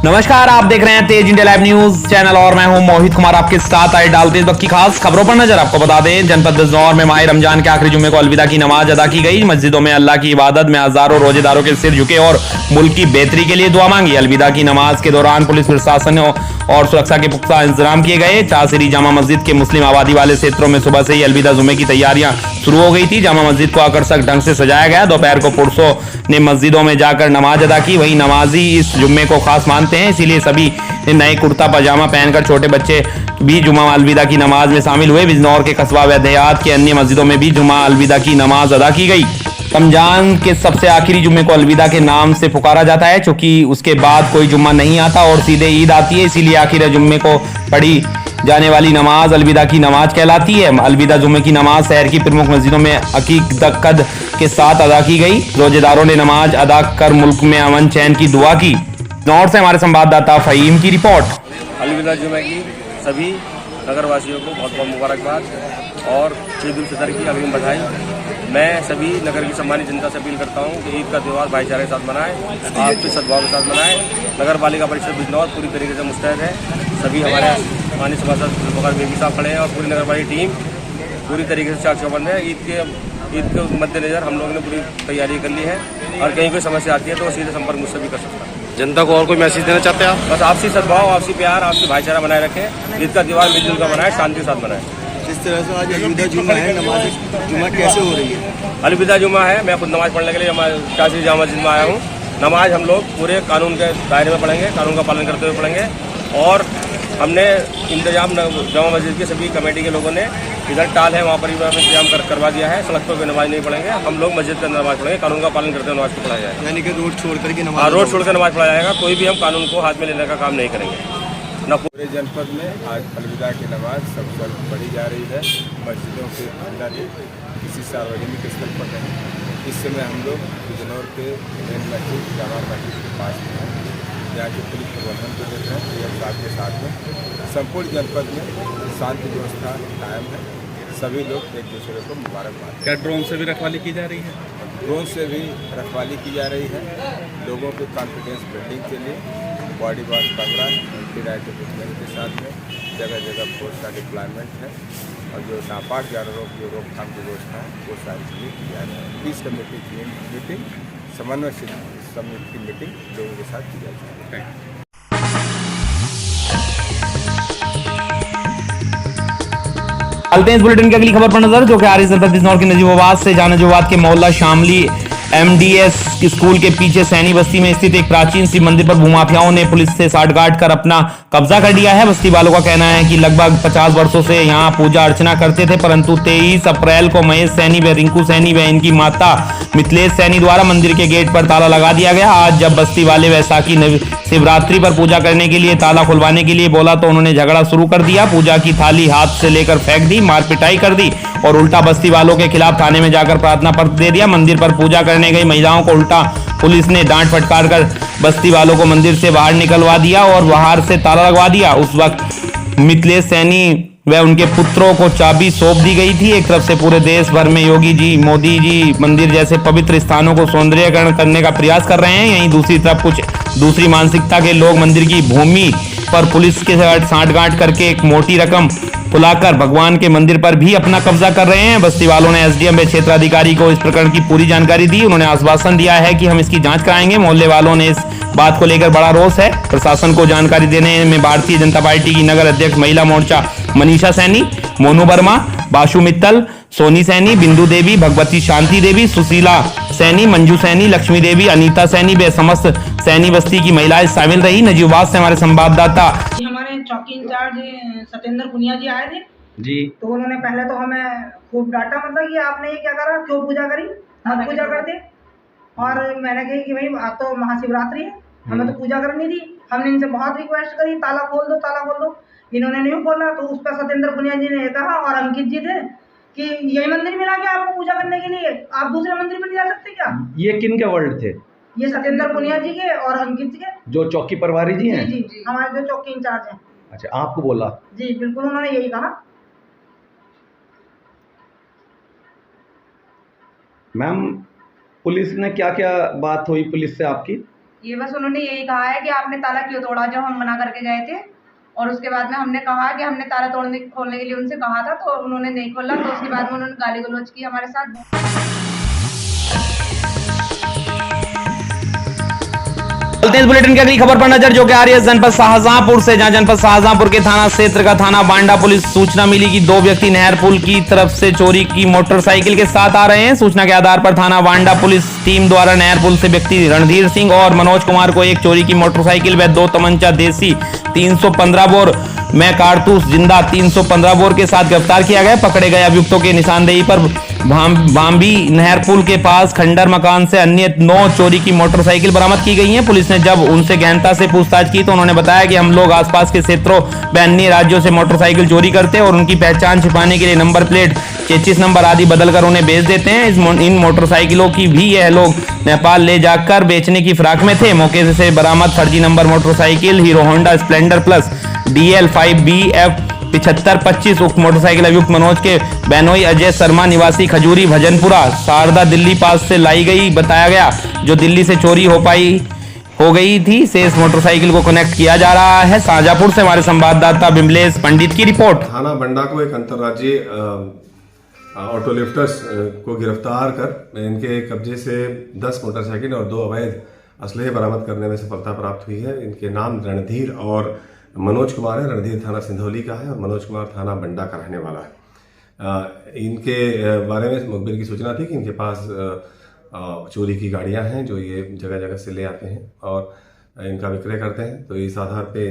नमस्कार, आप देख रहे हैं तेज इंडिया लाइव न्यूज चैनल और मैं हूं मोहित कुमार आपके साथ। आए डालते इस वक्त की खास खबरों पर नजर। आपको बता दें, जनपद बिजनौर में माह रमजान के आखिरी जुम्मे को अलविदा की नमाज अदा की गई। मस्जिदों में अल्लाह की इबादत में हजारों रोजेदारों के सिर झुके और मुल्क की बेहतरी के लिए दुआ मांगी। अलविदा की नमाज के दौरान पुलिस प्रशासन और सुरक्षा के पुख्ता इंतजाम किए गए। चासिरी जामा मस्जिद के मुस्लिम आबादी वाले क्षेत्रों में सुबह से ही अलविदा जुम्मे की तैयारियां शुरू हो गई थी। जामा मस्जिद को आकर्षक ढंग से सजाया गया। दोपहर को पुरुषों ने मस्जिदों में जाकर नमाज अदा की। वहीं नमाजी इस जुम्मे को खास मानते हैं, इसीलिए सभी नए कुर्ता पजामा पहनकर छोटे बच्चे भी जुमा अलविदा की नमाज में शामिल हुए। बिजनौर के कस्बा व देहात के अन्य मस्जिदों में भी जुमा अलविदा की नमाज अदा की गई। रमजान के सबसे आखिरी जुम्मे को अलविदा के नाम से पुकारा जाता है, क्योंकि उसके बाद कोई जुम्मा नहीं आता और सीधे ईद आती है। इसीलिए आखिर जुम्मे को पढ़ी जाने वाली नमाज अलविदा की नमाज कहलाती है। अलविदा जुम्मे की नमाज शहर की प्रमुख मस्जिदों में अकीकत के साथ अदा की गई। रोजेदारों ने नमाज अदा कर मुल्क में अमन चैन की दुआ की। बिजनौर से हमारे संवाददाता फहीम की रिपोर्ट। अलविदा जुमे की सभी नगरवासियों को बहुत बहुत मुबारकबाद और ईद उल फितर की अग्रिम बधाई। मैं सभी नगर की सम्मानित जनता से अपील करता हूं कि ईद का त्यौहार भाईचारे के साथ मनाएं, आपके सद्भाव के साथ मनाएं। नगर पालिका परिषद बिजनौर पूरी तरीके से मुस्तैद है। सभी हमारे माननीय सभासद जुल्फ़िकार बेगी साहब खड़े हैं और पूरी नगर पालिका टीम पूरी तरीके से चाक चौबंद है। ईद के मद्देनजर हम लोगों ने पूरी तैयारी कर ली है और कहीं कोई समस्या आती है तो सीधे संपर्क मुझसे भी कर सकता है। जनता को और कोई मैसेज देना चाहते हैं आप? बस आपसी सद्भाव, आपसी प्यार, आपसी भाईचारा बनाए रखें। ईद का त्यौहार मिलजुल कर मनाएं, शांति के साथ मनाएं। जिस तरह से आज अलविदा जुमा है, नमाज जुमा कैसे हो रही है? अलविदा जुमा है। मैं खुद नमाज पढ़ने के लिए चासिरी जामा मस्जिद में आया हूँ। नमाज हम लोग पूरे कानून के दायरे में पढ़ेंगे, कानून का पालन करते हुए पढ़ेंगे। और हमने इंतजाम जामा मस्जिद की सभी कमेटी के लोगों ने इधर टाल है वहाँ पर इंतजाम करवा दिया है। सड़क पर कोई नमाज नहीं पढ़ेंगे, हम लोग मस्जिद के अंदर नमाज पढ़ेंगे, कानून का पालन करते हुए नमाज को पढ़ाया जाएगा। यानी कि रोड छोड़ करके नमाज, रोड छोड़कर नमाज पढ़ाया जाएगा। कोई भी हम कानून को हाथ में लेने का काम नहीं करेंगे। न पूरे जनपद में आज अलविदा की नमाज सब जगह पढ़ी जा रही है। मस्जिदों के अंदर ही किसी सार्वजनिक स्थल पर नहीं। इस समय हम लोग बिजनौर के मेन मस्जिद जामा मस्जिद के पास में हैं। यहाँ के पुलिस प्रबंधन को देख रहे हैं। पीएम साहब के साथ में संपूर्ण जनपद में शांति व्यवस्था कायम है। सभी लोग एक दूसरे को मुबारकबाद। क्या ड्रोन से भी रखवाली की जा रही है? ड्रोन से भी रखवाली की जा रही है। लोगों के कॉन्फिडेंस बिल्डिंग के लिए body ward camera, anti right के साथ में जगह जगह फोर्स का डिप्लॉयमेंट है। और जो नापाक जानवरों की रोकथाम की व्यवस्था है वो सारी चीज़ें की जा रही है। पीस कमेटी की मीटिंग, समन्वय समिति की मीटिंग लोगों के साथ की जाती है। चलते हैं इस बुलेटिन की अगली खबर पर नजर, जो कि आ रही है जनपद बिजनौर के नजीबाबाद से। नजीबाबाद के मोहल्ला शामली एमडीएस स्कूल के पीछे सैनी बस्ती में स्थित एक प्राचीन शिव मंदिर पर भूमाफियाओं ने पुलिस से साठगांठ कर अपना कब्जा कर लिया है। बस्ती वालों का कहना है कि लगभग 50 वर्षों से यहां पूजा अर्चना करते थे, परंतु 23 अप्रैल को महेश सैनी व रिंकू सैनी व इनकी माता मिथिलेश सैनी द्वारा मंदिर के गेट पर ताला लगा दिया गया। आज जब बस्ती वाले वैसाखी शिवरात्रि पर पूजा करने के लिए ताला खुलवाने के लिए बोला तो उन्होंने झगड़ा शुरू कर दिया। पूजा की थाली हाथ से लेकर फेंक दी, मार पिटाई कर दी और उल्टा बस्ती वालों के खिलाफ थाने में जाकर प्रार्थना पत्र दे दिया। मंदिर पर पूजा करने गई महिलाओं को उल्टा पुलिस ने डांट फटकार कर बस्ती वालों को मंदिर से बाहर निकलवा दिया और बाहर से ताला लगवा दिया। उस वक्त मिथिलेश सैनी व उनके पुत्रों को चाबी सौंप दी गई थी। एक तरफ से पूरे देश भर में योगी जी, मोदी जी मंदिर जैसे पवित्र स्थानों को सौंदर्यीकरण करने का प्रयास कर रहे हैं, यहीं दूसरी तरफ कुछ दूसरी मानसिकता के लोग मंदिर की भूमि पर पुलिस के साथ साठगांठ करके एक मोटी रकम बुलाकर भगवान के मंदिर पर भी अपना कब्जा कर रहे हैं। बस्ती वालों ने एसडीएम व क्षेत्राधिकारी को इस प्रकरण की पूरी जानकारी दी। उन्होंने आश्वासन दिया है कि हम इसकी जांच कराएंगे। मोहल्ले वालों ने इस बात को लेकर बड़ा रोष है। प्रशासन को जानकारी देने में भारतीय जनता पार्टी की नगर अध्यक्ष महिला मोर्चा मनीषा सैनी, मोनू वर्मा, बाशु मित्तल, सोनी सैनी, बिंदु देवी, भगवती शांति देवी, सुशीला सैनी, मंजू सैनी, लक्ष्मी देवी, अनीता सैनी व समस्त सैनी बस्ती की महिलाएं शामिल रही। नजीबाबाद से हमारे संवाददाता। हमारे चौकी इंचार्ज सत्येंद्र पुनिया जी आए थे जी। तो उन्होंने पहले तो हमें खूब डांटा, मतलब कि आपने ये क्या करा, क्यों पूजा करी, मत पूजा करते। और मैंने कही कि भाई आज तो महाशिवरात्रि है, हमें तो पूजा करनी थी। हमने इनसे बहुत रिक्वेस्ट करी, ताला खोल दो, ताला खोल दो। इन्होंने नहीं खोला तो उस पर सत्येंद्र पुनिया जी ने कहा और अंकित जी थे कि यही मंदिर मिला के आपको पूजा करने के लिए, आप दूसरे मंदिर में नहीं जा सकते क्या? ये किन के वर्ड थे? ये सत्येंद्र पुनिया जी के और अंकित जी के, जो चौकी प्रभारी जी हैं? जी जी, हमारे जो चौकी इंचार्ज हैं। अच्छा, आपको बोला? जी बिल्कुल, उन्होंने यही कहा। मैम, पुलिस ने क्या क्या बात हुई पुलिस से आपकी? ये बस उन्होंने यही कहा है कि आपने ताला क्यों तोड़ा, जब हम मना करके गए थे। और उसके बाद में हमने कहा कि हमने ताला खोलने के लिए उनसे कहा था, तो उन्होंने नहीं खोला। तो उसके बाद में उन्होंने गाली गलौज की हमारे साथ। चलते हैं इस बुलेटिन की अगली खबर पर नजर, जो कि आ रही है जनपद शाहजहांपुर से, जहां जनपद शाहजहांपुर के थाना क्षेत्र का थाना बांडा पुलिस सूचना मिली कि दो व्यक्ति नहर पुल की तरफ से चोरी की मोटरसाइकिल के साथ आ रहे हैं। सूचना के आधार पर थाना बांडा पुलिस टीम द्वारा नहर पुल से व्यक्ति रणधीर सिंह और मनोज कुमार को एक चोरी की मोटरसाइकिल व 2 तमंचा देसी 315 बोर में कारतूस जिंदा 315 बोर के साथ गिरफ्तार किया गया। पकड़े गए अभियुक्तों के निशानदेही पर भांबी नहर पुल के पास खंडर मकान से अन्य 9 चोरी की मोटरसाइकिल बरामद की गई हैं। पुलिस ने जब उनसे गहनता से पूछताछ की तो उन्होंने बताया कि हम लोग आसपास के क्षेत्रों व अन्य राज्यों से मोटरसाइकिल चोरी करते हैं और उनकी पहचान छिपाने के लिए नंबर प्लेट, चेचिस नंबर आदि बदलकर उन्हें बेच देते हैं। इन मोटरसाइकिलों की भी यह लोग नेपाल ले जाकर बेचने की फिराक में थे। मौके से बरामद फर्जी number motorcycle hero Honda Splendor plus DL 5BF 7525 उक्त मोटरसाइकिल अभियुक्त मनोज के बेनोई अजय शर्मा निवासी खजूरी भजनपुरा शारदा दिल्ली पास से लाई गई बताया गया, जो दिल्ली से चोरी हो गई थी। से इस मोटरसाइकिल को कनेक्ट किया जा रहा है। शाहजहांपुर से हमारे संवाददाता बिमलेश पंडित की रिपोर्ट। थाना बंडा को एक अंतर्राज्यीय ऑटो लिफ्टर्स को गिरफ्तार कर इनके कब्जे से 10 मोटरसाइकिल और 2 अवैध असलहे बरामद करने में सफलता प्राप्त हुई है। इनके नाम रणधीर और मनोज कुमार है। रणधीर थाना सिंधौली का है और मनोज कुमार थाना बंडा का रहने वाला है। इनके बारे में मुखबिर की सूचना थी कि इनके पास चोरी की गाड़ियां हैं जो ये जगह जगह से ले आते हैं और इनका विक्रय करते हैं। तो इस आधार पे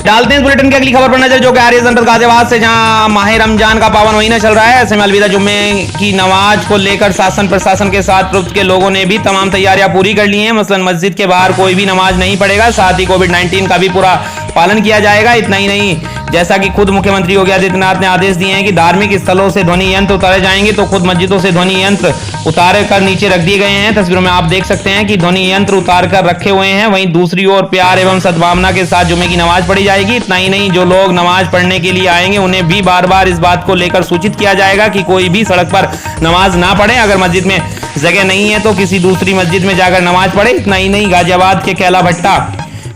डालते हैं इस बुलेटिन की अगली खबर पर नजर, जो कि आ रही है जनपद गाजियाबाद से, जहां माह रमजान का पावन महीना चल रहा है। ऐसे में अलविदा जुम्मे की नमाज को लेकर शासन प्रशासन के साथ प्रभुत्व के लोगों ने भी तमाम तैयारियां पूरी कर ली हैं। मसलन मस्जिद के बाहर कोई भी नमाज नहीं पढ़ेगा, साथ ही कोविड-19 का भी पूरा पालन किया जाएगा। इतना ही नहीं, जैसा कि खुद मुख्यमंत्री योगी आदित्यनाथ ने आदेश दिए हैं कि धार्मिक स्थलों से ध्वनि यंत्र उतारे जाएंगे, तो खुद मस्जिदों से ध्वनि यंत्र उतारे कर नीचे रख दिए गए हैं। तस्वीरों में आप देख सकते हैं कि ध्वनि यंत्र उतार कर रखे हुए हैं। वहीं दूसरी ओर प्यार एवं सद्भावना के साथ जुम्मे की नमाज पढ़ी जाएगी। इतना ही नहीं, जो लोग नमाज पढ़ने के लिए आएंगे उन्हें भी बार बार इस बात को लेकर सूचित किया जाएगा कि कोई भी सड़क पर नमाज ना पढ़े। अगर मस्जिद में जगह नहीं है तो किसी दूसरी मस्जिद में जाकर नमाज पढ़े। इतना ही नहीं, गाजियाबाद के कैला भट्टा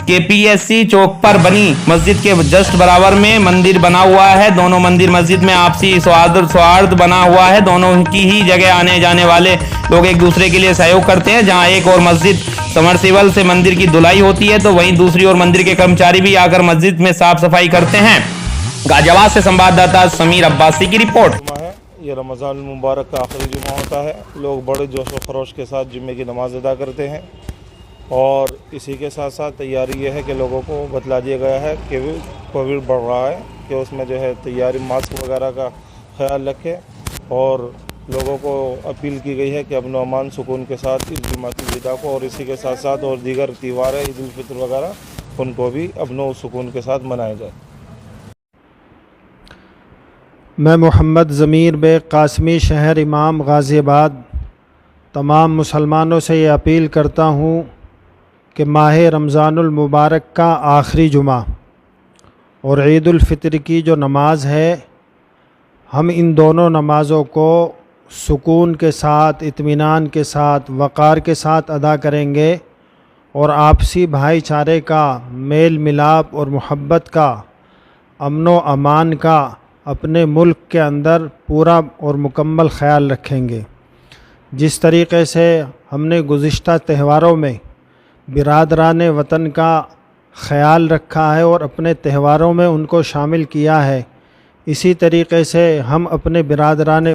KPSC चौक पर बनी मस्जिद के जस्ट बराबर में मंदिर बना हुआ है। दोनों मंदिर मस्जिद में आपसी सौहार्द बना हुआ है। दोनों की ही जगह आने जाने वाले लोग एक दूसरे के लिए सहयोग करते हैं। जहां एक और मस्जिद समरसेबल से मंदिर की धुलाई होती है, तो वहीं दूसरी ओर मंदिर के कर्मचारी भी आकर मस्जिद में साफ सफाई करते हैं। गाजियाबाद से संवाददाता समीर अब्बासी की रिपोर्ट। ये रमज़ान मुबारक का आखिरी जुम्मा होता है। लोग बड़े जोश व खरोश के साथ जुम्मे की नमाज अदा करते हैं और इसी के साथ साथ तैयारी ये है कि लोगों को बतला दिया गया है कि कोविड बढ़ रहा है, कि उसमें जो है तैयारी मास्क वगैरह का ख्याल रखें और लोगों को अपील की गई है कि अमन अमान सुकून के साथ इस जुम्मा की विदा को और इसी के साथ साथ और दीगर त्यौहार है ईद उल फितर वगैरह, उनको भी अमन सुकून के साथ मनाया जाए। मैं मोहम्मद ज़मीर बेग कासमी, शहर इमाम गाज़ियाबाद, तमाम मुसलमानों से ये अपील करता हूँ कि माह रमज़ानुल मुबारक का आखिरी जुमा और ईद उल फितर की जो नमाज है, हम इन दोनों नमाज़ों को सुकून के साथ, इत्मीनान के साथ, वक़ार के साथ अदा करेंगे और आपसी भाईचारे का, मेल मिलाप और मोहब्बत का, अमन व अमान का अपने मुल्क के अंदर पूरा और मुकम्मल ख़याल रखेंगे। जिस तरीक़े से हमने गुज़िश्ता त्योहारों में बिरादरान वतन का ख़याल रखा है और अपने त्योहारों में उनको शामिल किया है, इसी तरीक़े से हम अपने बिरादरान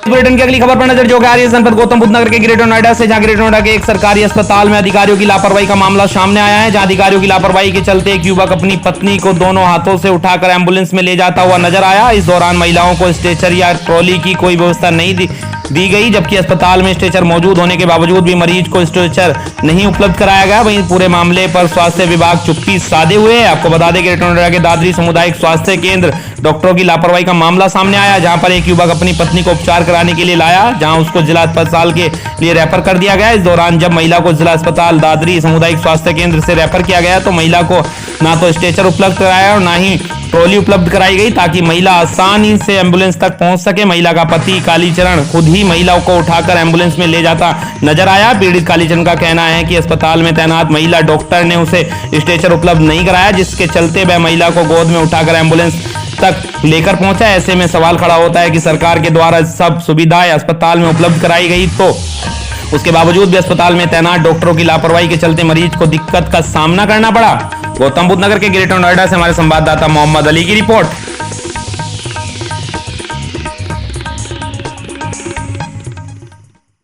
बुलेटिन की अगली खबर पर नजर, जो कि आ रही है जनपद गौतम बुद्ध नगर के ग्रेटर नोएडा से, जहां ग्रेटर नोएडा के एक सरकारी अस्पताल में अधिकारियों की लापरवाही का मामला सामने आया है। जहां अधिकारियों की लापरवाही के चलते एक युवक अपनी पत्नी को दोनों हाथों से उठाकर एम्बुलेंस में ले जाता हुआ नजर आया। इस दौरान महिलाओं को स्ट्रेचर या ट्रॉली की कोई व्यवस्था नहीं दी गई, जबकि अस्पताल में स्ट्रेचर मौजूद होने के बावजूद भी मरीज को स्ट्रेचर नहीं उपलब्ध कराया गया। वहीं पूरे मामले पर स्वास्थ्य विभाग चुप्पी साधे हुए है। आपको बता दें कि ग्रेटर नोएडा के दादरी सामुदायिक स्वास्थ्य केंद्र डॉक्टरों की लापरवाही का मामला सामने आया, जहां पर एक युवक अपनी पत्नी को उपचार कराने के लिए लाया, जहां उसको जिला अस्पताल के लिए रेफर कर दिया गया। इस दौरान जब महिला को जिला अस्पताल दादरी सामुदायिक स्वास्थ्य केंद्र से रेफर किया गया तो महिला को ना तो स्ट्रेचर उपलब्ध कराया और ना ही ट्रॉली उपलब्ध कराई गई ताकि महिला आसानी से एम्बुलेंस तक पहुंच सके। महिला का पति कालीचरण खुद ही महिला को उठाकर एम्बुलेंस में ले जाता नजर आया। पीड़ित कालीचरण का कहना है कि अस्पताल में तैनात महिला डॉक्टर ने उसे स्ट्रेचर उपलब्ध नहीं कराया, जिसके चलते वह महिला को गोद में उठाकर एम्बुलेंस तक लेकर पहुंचा। ऐसे में सवाल खड़ा होता है कि सरकार के द्वारा सब सुविधाएं अस्पताल में उपलब्ध कराई गई तो उसके बावजूद भी अस्पताल में तैनात डॉक्टरों की लापरवाही के चलते मरीज को दिक्कत का सामना करना पड़ा। गौतम बुद्ध नगर के ग्रेटर नोएडा से हमारे संवाददाता मोहम्मद अली की रिपोर्ट।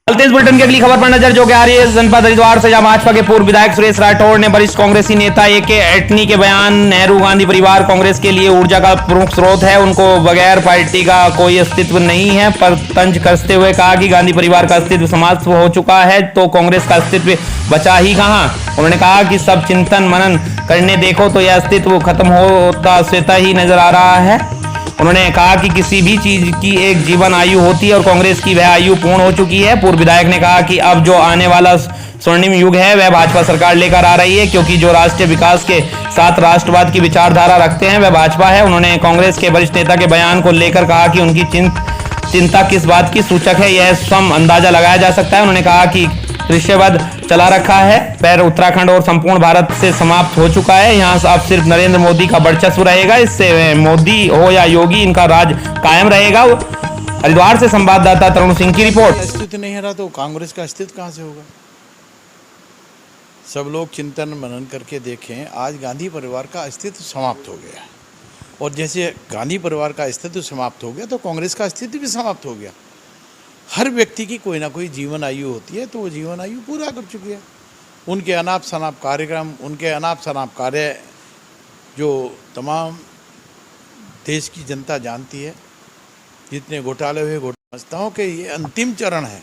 चलते इस बुलेटिन की अगली खबर पर नजर, जो कि आ रही है जनपद हरिद्वार से, जहां भाजपा के पूर्व विधायक सुरेश राठौड़ ने वरिष्ठ कांग्रेसी नेता ए.के. एटनी के बयान नेहरू गांधी परिवार कांग्रेस के लिए ऊर्जा का प्रमुख स्रोत है, उनको बगैर पार्टी का कोई अस्तित्व नहीं है, पर तंज कसते हुए कहा कि गांधी परिवार का अस्तित्व समाप्त हो चुका है तो कांग्रेस का अस्तित्व बचा ही कहां। उन्होंने कहा कि सब चिंतन मनन करने देखो तो यह अस्तित्व खत्म होता स्वतः ही नजर आ रहा है। उन्होंने कहा कि किसी भी चीज की एक जीवन आयु होती है और कांग्रेस की वह आयु पूर्ण हो चुकी है। पूर्व विधायक ने कहा कि अब जो आने वाला स्वर्णिम युग है वह भाजपा सरकार लेकर आ रही है, क्योंकि जो राष्ट्रीय विकास के साथ राष्ट्रवाद की विचारधारा रखते हैं वह भाजपा है। उन्होंने कांग्रेस के वरिष्ठ नेता के बयान को लेकर कहा कि उनकी चिंता किस बात की सूचक है, यह स्वयं अंदाजा लगाया जा सकता है। उन्होंने कहा कि कृष्यवध चला रखा है, पैर उत्तराखंड और संपूर्ण भारत से समाप्त हो चुका है, यहाँ अब सिर्फ नरेंद्र मोदी का वर्चस्व रहेगा, इससे मोदी हो या योगी इनका राज कायम रहेगा। हरिद्वार से संवाददाता तरुण सिंह की रिपोर्ट। अस्तित्व नहीं रहा तो कांग्रेस का अस्तित्व कहाँ से होगा। सब लोग चिंतन मनन करके देखें, आज गांधी परिवार का अस्तित्व समाप्त हो गया और जैसे गांधी परिवार का अस्तित्व समाप्त हो गया तो कांग्रेस का अस्तित्व भी समाप्त हो गया। हर व्यक्ति की कोई ना कोई जीवन आयु होती है तो वो जीवन आयु पूरा कर चुकी है। उनके अनाप शनाप कार्यक्रम, उनके अनाप शनाप कार्य जो तमाम देश की जनता जानती है, जितने घोटाले हुए समझता हूँ कि ये अंतिम चरण है।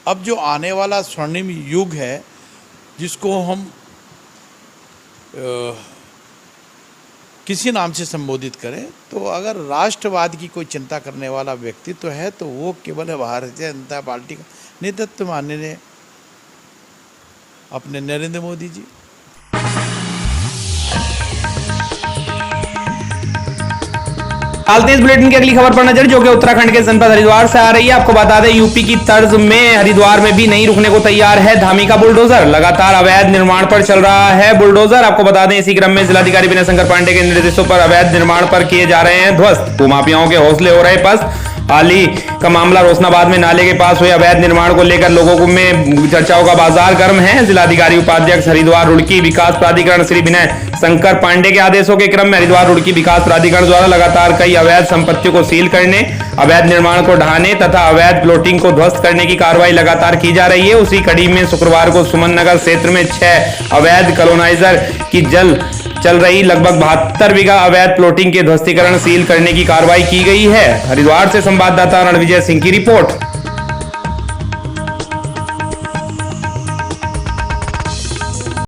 अब जो आने वाला स्वर्णिम युग है जिसको हम किसी नाम से संबोधित करें तो अगर राष्ट्रवाद की कोई चिंता करने वाला व्यक्तित्व है तो वो केवल भारतीय जनता पार्टी का नेतृत्व माननीय अपने नरेंद्र मोदी जी। डालते हैं इस बुलेटिन की अगली खबर पर नजर, जो कि उत्तराखंड के जनपद हरिद्वार से आ रही है। आपको बता दें यूपी की तर्ज में हरिद्वार में भी नहीं रुकने को तैयार है धामी का बुलडोजर। लगातार अवैध निर्माण पर चल रहा है बुलडोजर। आपको बता दें इसी क्रम में जिलाधिकारी विनय शंकर पांडे के निर्देशों पर अवैध निर्माण पर किए जा रहे हैं ध्वस्त। भूमाफियाओं के हौसले हो रहे पस्त। हाल ही का मामला रोशनाबाद में नाले के पास हुए अवैध निर्माण को लेकर लोगों में चर्चाओं का बाजार गर्म है। जिलाधिकारी उपाध्यक्ष हरिद्वार रुड़की विकास प्राधिकरण श्री विनय शंकर पांडे के आदेशों के क्रम में हरिद्वार रुड़की विकास प्राधिकरण द्वारा लगातार कई अवैध संपत्तियों को सील करने, अवैध निर्माण को ढहाने तथा अवैध प्लॉटिंग को ध्वस्त करने की कार्रवाई लगातार की जा रही है। उसी कड़ी में शुक्रवार को सुमन नगर क्षेत्र में 6 अवैध कॉलोनाइजर की चल रही लगभग 72 बीघा अवैध प्लॉटिंग के ध्वस्तीकरण सील करने की कार्रवाई की गई है। हरिद्वार से संवाददाता रणविजय सिंह की रिपोर्ट।